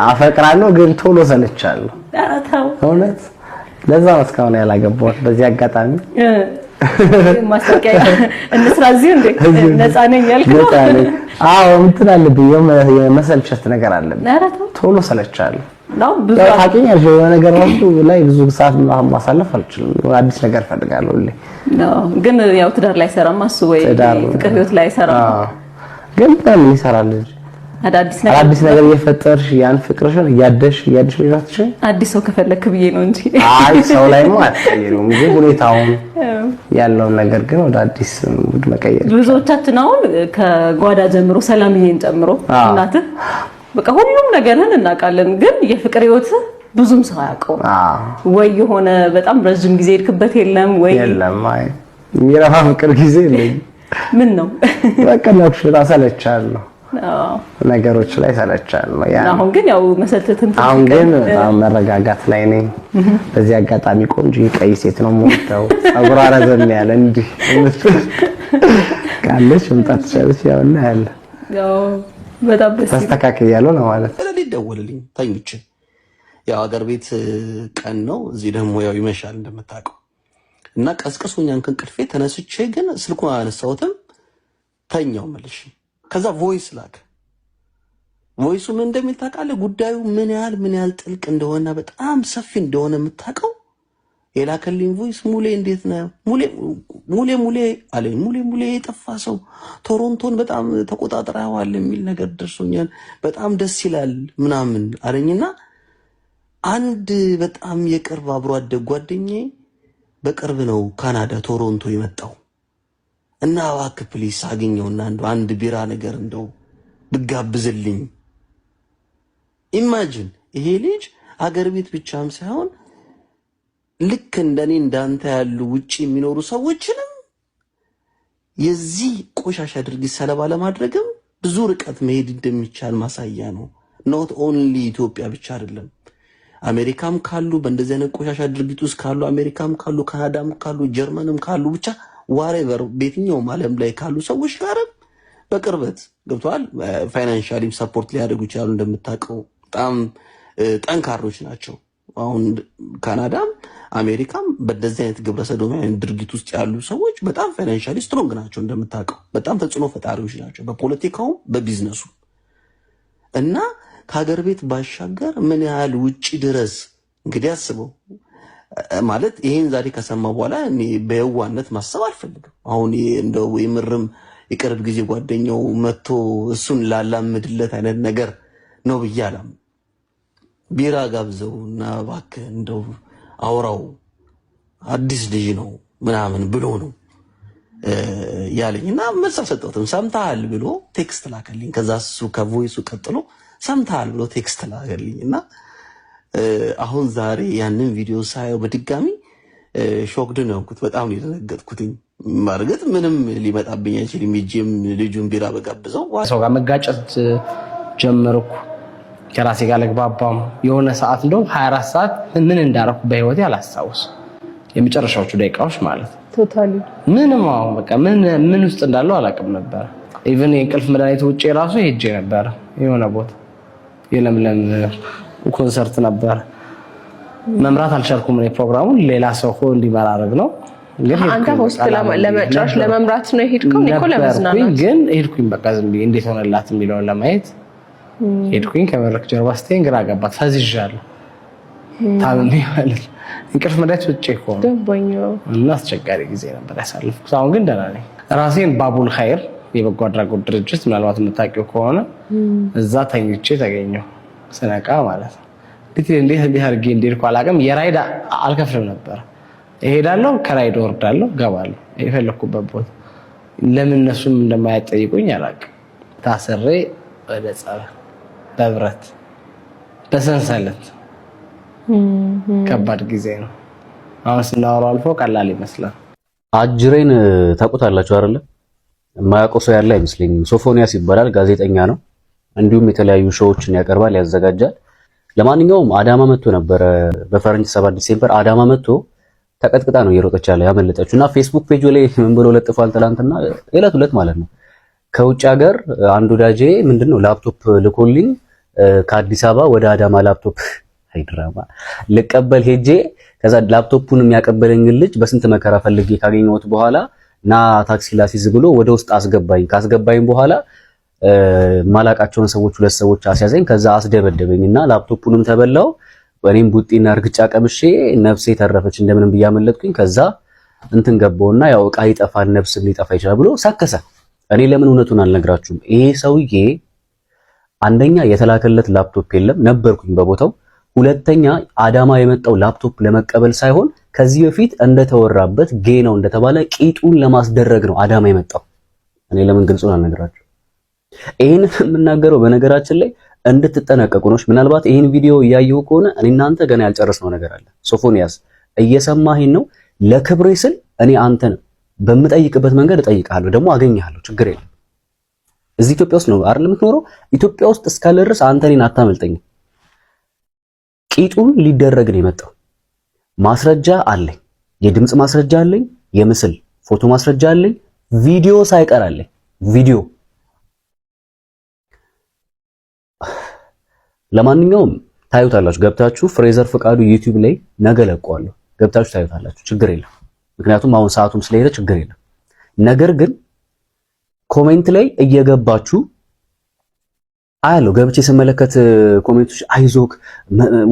አፈቅራለሁ ግን ቶሎ ሰለቻለሁ። እውነት ለዛ መስካውን ያላገባሁት በዚህ አጋጣሚ ማስተካከያ እንስራ እዚህ እንዴ ነፃ ነኝ ያልከው? አዎ እንትን አለብኝ የመሰልቸት ነገር አለብኝ። ቶሎ ሰለቻለሁ ነው ብዙ ታውቂኛለሽ የሆነ ነገር ላይ ብዙ ሰዓት ማሳለፍ አልችልም። አዲስ ነገር ፈልጋለሁ ነው ግን ያው ትዳር ላይ ሰራማ እሱ ወይ ፍቅር ህይወት ላይ ሰራ ግን ምን ይሰራል ልጅ አዲስ ነገር እየፈጠርሽ ያን ፍቅርሽን እያደሽ ሌላትሽ አዲስ ሰው ከፈለክ ብዬ ነው እንጂ አይ ሰው ላይ ነው አትቀይሩም ግን ሁኔታውን ያለው ነገር ግን ወደ አዲስ ሙድ መቀየር ብዙዎቻችን አሁን ከጓዳ ጀምሮ ሰላምዬን ጨምሮ እናት በቃ ሁሉም ነገርን እናውቃለን ግን የፍቅር ህይወት ብዙም ሰው ያውቀው ወይ የሆነ በጣም ረጅም ጊዜ ሄድክበት የለም አይ የሚረፋ ፍቅር ጊዜ የለም ምን ነው በቃ ነው ሰለቻለሁ ነገሮች ላይ ሰለቻለሁ አሁን ግን ያው መሰልተትን አሁን ግን መረጋጋት ላይ ነኝ በዚህ አጋጣሚ ቆንጆ ቀይ ሴት ነው የምወደው ጸጉሯ ረዘም ያለ እንዲህ ካለሽ መምጣት ትችላለሽ ያው በጣም ደስ ተስተካክያለሁ ነው ማለት ለሊት ደወለልኝ ተኝቼ ያው አገር ቤት ቀን ነው እዚህ ደግሞ ያው ይመሻል እንደምታውቀው እና ቀስቅሶኛን ከእንቅልፌ ተነስቼ ግን ስልኩን አነሳሁትም ተኛው መልሽ ከዛ ቮይስ ላክ ቮይሱ ምን እንደሚታቃለ ጉዳዩ ምን ያህል ጥልቅ እንደሆነ በጣም ሰፊ እንደሆነ የምታውቀው የላከልኝ ቮይስ ሙሌ እንዴት ነው ሙሌ አለኝ ሙሌ የጠፋ ሰው ቶሮንቶን በጣም ተቆጣጥራዋል የሚል ነገር ደርሶኛል በጣም ደስ ይላል ምናምን አለኝና አንድ በጣም የቅርብ አብሮ አደግ ጓደኛዬ በቅርብ ነው ካናዳ ቶሮንቶ የመጣው እና እባክህ ፕሊስ አገኘውና አንድ ቢራ ነገር እንደው ብጋብዝልኝ ኢማጂን ይሄ ልጅ አገር ቤት ብቻም ሳይሆን ልክ እንደኔ እንዳንተ ያሉ ውጪ የሚኖሩ ሰዎችንም የዚህ ቆሻሻ ድርጊት ሰለባ ለማድረግም ብዙ ርቀት መሄድ እንደሚቻል ማሳያ ነው ኖት ኦንሊ ኢትዮጵያ ብቻ አይደለም አሜሪካም ካሉ በእንደዚህ አይነት ቆሻሻ ድርጊት ውስጥ ካሉ አሜሪካም ካሉ ካናዳም ካሉ ጀርመንም ካሉ ብቻ ዋሬቨር በየትኛውም ዓለም ላይ ካሉ ሰዎች ጋር በቅርበት ገብቷል ፋይናንሻሊ ሰፖርት ሊያደርጉ ይችላሉ እንደምታውቀው በጣም ጠንካሮች ናቸው አሁን ካናዳም አሜሪካም በእንደዚህ አይነት ግብረ ሰዶማዊ ድርጊት ውስጥ ያሉ ሰዎች በጣም ፋይናንሻሊ ስትሮንግ ናቸው እንደምታውቀው በጣም ተጽዕኖ ፈጣሪዎች ናቸው በፖለቲካው በቢዝነሱ እና ከሀገር ቤት ባሻገር ምን ያህል ውጪ ድረስ እንግዲህ አስበው ማለት ይሄን ዛሬ ከሰማ በኋላ እኔ በየዋነት ማሰብ አልፈልግም አሁን እንደው የምርም የቅርብ ጊዜ ጓደኛው መጥቶ እሱን ላላምድለት አይነት ነገር ነው ብያለም ቢራ ጋብዘውና እባክህ እንደው አውራው አዲስ ልጅ ነው ምናምን ብሎ ነው ያለኝና መልስ ሰጠሁትም ሰምታል ብሎ ቴክስት ላከልኝ ከዛ እሱ ከቮይሱ ቀጥሎ ሰምታል ብሎ ቴክስት ላከልኝና አሁን ዛሬ ያንን ቪዲዮ ሳየው በድጋሚ ሾክድ ነው እንኩት በጣም ይደነገጥኩት ማርገት ምንም ሊመጣብኝ አይችልም ይጂም ልጁን ቢራ በጋብዘው ሰው ጋር መጋጨት ጀመርኩ ከራሴ ጋር ለግባባም የሆነ ሰዓት እንደው 24 ሰዓት ምን እንዳረኩ በህይወቴ አላስታውስ የመጨረሻዎቹ ደቂቃዎች ማለት ቶታሊ ምንም አሁን በቃ ምን ውስጥ እንዳለው አላውቅም ነበር ኢቭን የእንቅልፍ መድኃኒት ውጪ ራሱ ሄጄ ነበር የሆነ ቦታ የለምለም ኮንሰርት ነበር መምራት አልቻልኩም እኔ ፕሮግራሙን ሌላ ሰው ሆኖ እንዲመራ አደረግ ነው ግን አንተ ሆስፒታል ለመጫወት ለመምራት ነው ሄድከው እኮ ለመዝናናት ግን ሄድኩኝ በቃ ዝም ብዬ እንዴት ሆነላት የሚለውን ለማየት ሄድኩኝ ከመድረክ ጀርባ ስቴን ግራ ገባት ፈዝዣለሁ ታምሜ ማለት እንቅልፍ መድኃኒት ውጪ ሆኖ ደባኛው እና አስቸጋሪ ጊዜ ነበር ያሳለፍኩት አሁን ግን ደህና ነኝ ራሴን ባቡል ኸይር የበጎ አድራጎት ድርጅት ምናልባት የምታውቂው ከሆነ እዛ ተኝቼ ተገኘሁ ስነቃ ማለት ነው እንዴት አድርጌ እንደሄድኩ አላውቅም የራይድ አልከፍልም ነበር እሄዳለሁ ከራይድ ወርዳለሁ ገባለሁ የፈለኩበት ቦታ ለምን እነሱም እንደማያጠይቁኝ አላውቅም ታሰሬ ወደ ጸበል በብረት በሰንሰለት ከባድ ጊዜ ነው አሁን ስናወራው አልፎ ቀላል ይመስላል አጅሬን ታውቁታላችሁ አይደል የማያውቀው ሰው ያለ አይመስለኝም ሶፎንያስ ይባላል ጋዜጠኛ ነው እንዲሁም የተለያዩ ሾዎችን ያቀርባል ያዘጋጃል ለማንኛውም አዳማ መጥቶ ነበር በፈረንጅ 7 ዲሴምበር አዳማ መጥቶ ተቀጥቅጣ ነው የሮጠች ያለ ያመለጠችውና ፌስቡክ ፔጅ ላይ ምን ብሎ ለጥፏል ትላንትና እለት ማለት ነው ከውጭ ሀገር አንዱ ዳጄ ምንድነው ላፕቶፕ ልኮልኝ ከአዲስ አበባ ወደ አዳማ ላፕቶፕ ድራማ ልቀበል ሄጄ ከዛ ላፕቶፑን የሚያቀበለኝ ልጅ በስንት መከራ ፈልጌ ካገኘሁት በኋላ ና ታክሲ ላሲዝ ብሎ ወደ ውስጥ አስገባኝ። ካስገባኝ በኋላ ማላቃቸውን ሰዎች ሁለት ሰዎች አስያዘኝ። ከዛ አስደበደበኝና ላፕቶፑንም ተበላው። እኔም ቡጢና እርግጫ ቀምሼ ነፍሴ ተረፈች እንደምንም ብያመለጥኩኝ። ከዛ እንትን ገባውና ያው ዕቃ ይጠፋል ነፍስም ሊጠፋ ይችላል ብሎ ሰከሰ። እኔ ለምን እውነቱን አልነግራችሁም? ይሄ ሰውዬ አንደኛ የተላከለት ላፕቶፕ የለም ነበርኩኝ በቦታው። ሁለተኛ አዳማ የመጣው ላፕቶፕ ለመቀበል ሳይሆን ከዚህ በፊት እንደተወራበት ጌ ነው እንደተባለ ቂጡን ለማስደረግ ነው አዳማ የመጣው። እኔ ለምን ግልጹን አልነግራችሁ? ይሄን የምናገረው በነገራችን ላይ እንድትጠነቀቁ ነው። ምናልባት ይሄን ቪዲዮ እያየሁ ከሆነ እኔ እናንተ ገና ያልጨረስነው ነገር አለ። ሶፎንያስ እየሰማኸኝ ነው? ለክብሬ ስል እኔ አንተን በምጠይቅበት መንገድ እጠይቅሃለሁ፣ ደግሞ አገኘሃለሁ፣ ችግር የለም። እዚህ ኢትዮጵያ ውስጥ ነው አይደል የምትኖረው? ኢትዮጵያ ውስጥ እስካለ ድረስ አንተ እኔን አታመልጠኝም። ቂጡን ሊደረግ ነው የመጣው። ማስረጃ አለኝ፣ የድምጽ ማስረጃ አለኝ፣ የምስል ፎቶ ማስረጃ አለኝ፣ ቪዲዮ ሳይቀር አለኝ። ቪዲዮ ለማንኛውም ታዩታላችሁ፣ ገብታችሁ ፍሬዘር ፍቃዱ ዩቲዩብ ላይ ነገ ለቀዋለሁ፣ ገብታችሁ ታዩታላችሁ፣ ችግር የለም። ምክንያቱም አሁን ሰዓቱም ስለሄደ ችግር የለም። ነገር ግን ኮሜንት ላይ እየገባችሁ አያለው፣ ገብቼ ስመለከት ኮሜንቶች አይዞክ፣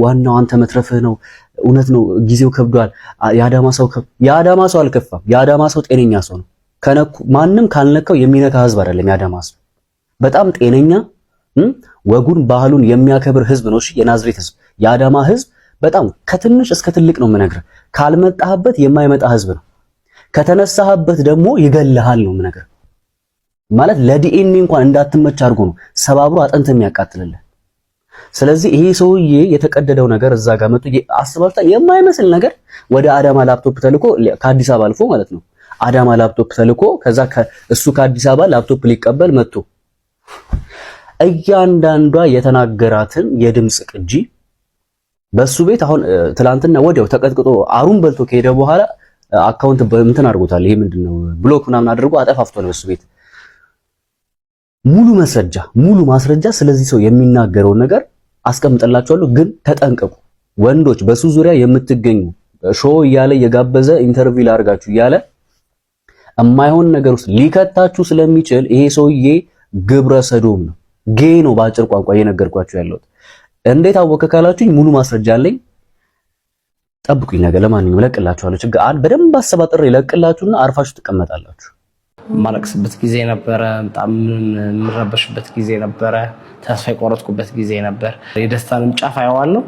ዋናው አንተ መትረፍህ ነው፣ እውነት ነው፣ ጊዜው ከብዷል፣ የአዳማ ሰው አልከፋም። የአዳማ ሰው ጤነኛ ሰው ነው። ማንም ካልነካው የሚነካ ህዝብ አይደለም። የአዳማ ሰው በጣም ጤነኛ ወጉን ባህሉን የሚያከብር ህዝብ ነው። እሺ የናዝሬት ህዝብ፣ የአዳማ ህዝብ በጣም ከትንሽ እስከ ትልቅ ነው የምነግርህ። ካልመጣህበት የማይመጣ ህዝብ ነው። ከተነሳህበት ደግሞ ይገልሃል ነው የምነግርህ። ማለት ለዲኤንኤ እንኳን እንዳትመች አድርጎ ነው ሰባብሮ አጥንት የሚያቃጥልልህ። ስለዚህ ይሄ ሰውዬ የተቀደደው ነገር እዛ ጋር መጥቶ አስባልታ የማይመስል ነገር ወደ አዳማ ላፕቶፕ ተልኮ ከአዲስ አበባ አልፎ ማለት ነው አዳማ ላፕቶፕ ተልኮ ከዛ እሱ ከአዲስ አበባ ላፕቶፕ ሊቀበል መጥቶ እያንዳንዷ የተናገራትን የድምጽ ቅጂ በሱ ቤት አሁን ትላንትና ወዲያው ተቀጥቅጦ አሩን በልቶ ከሄደ በኋላ አካውንት እንትን አድርጎታል። ይሄ ምንድነው ብሎክ ምናምን አድርጎ አጠፋፍቷል በሱ ቤት። ሙሉ ማስረጃ ስለዚህ ሰው የሚናገረው ነገር አስቀምጥላችኋለሁ። ግን ተጠንቀቁ ወንዶች፣ በሱ ዙሪያ የምትገኙ ሾው እያለ የጋበዘ ኢንተርቪው ላርጋችሁ እያለ የማይሆን ነገር ውስጥ ሊከታችሁ ስለሚችል ይሄ ሰውዬ ግብረ ሰዶም ነው፣ ጌ ነው በአጭር ቋንቋ እየነገርኳችሁ ያለሁት። እንዴት አወቀ ካላችሁኝ ሙሉ ማስረጃ አለኝ። ጠብቁኝ፣ ነገር ለማንኛውም እለቅላችኋለሁ። ችግር በደንብ አሰባጥሬ እለቅላችሁና አርፋችሁ ትቀመጣላችሁ። ማለቅስበት ጊዜ ነበረ፣ በጣም የምረበሽበት ጊዜ ነበረ፣ ተስፋ የቆረጥኩበት ጊዜ ነበር። የደስታንም ጫፍ አየዋለሁ፣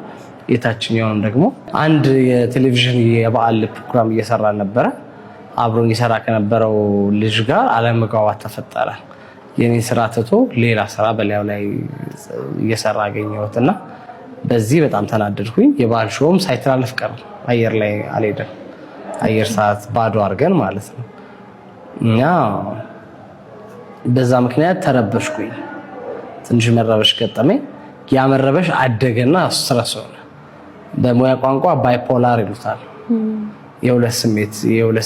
የታችኛውንም ደግሞ። አንድ የቴሌቪዥን የበዓል ፕሮግራም እየሰራ ነበረ። አብሮን እየሰራ ከነበረው ልጅ ጋር አለመግባባት ተፈጠረ። የኔ ስራ ትቶ ሌላ ስራ በላዩ ላይ እየሰራ አገኘሁትና በዚህ በጣም ተናደድኩኝ። የበዓል ሾውም ሳይተላለፍ ቀረ፣ አየር ላይ አልሄደም። አየር ሰዓት ባዶ አድርገን ማለት ነው። እና በዛ ምክንያት ተረበሽኩኝ። ትንሽ መረበሽ ገጠመኝ። ያ መረበሽ አደገና ስትረስ ሆነ። በሙያ ቋንቋ ባይፖላር ይሉታል። የሁለት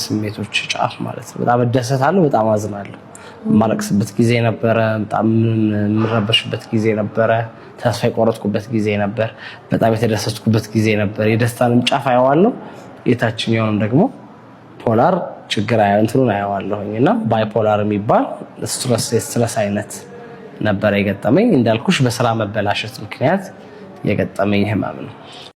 ስሜቶች ጫፍ ማለት ነው። በጣም እደሰታለሁ፣ በጣም አዝናለሁ። ማለቅስበት ጊዜ ነበረ፣ በጣም የምረበሽበት ጊዜ ነበረ፣ ተስፋ የቆረጥኩበት ጊዜ ነበር፣ በጣም የተደሰትኩበት ጊዜ ነበር። የደስታንም ጫፍ አየዋለሁ፣ የታችኛውንም ደግሞ ፖላር ችግር እንትኑን አየዋለሁኝና ባይፖላር የሚባል ስትረስ አይነት ነበር የገጠመኝ። እንዳልኩሽ በስራ መበላሸት ምክንያት የገጠመኝ ህመም ነው።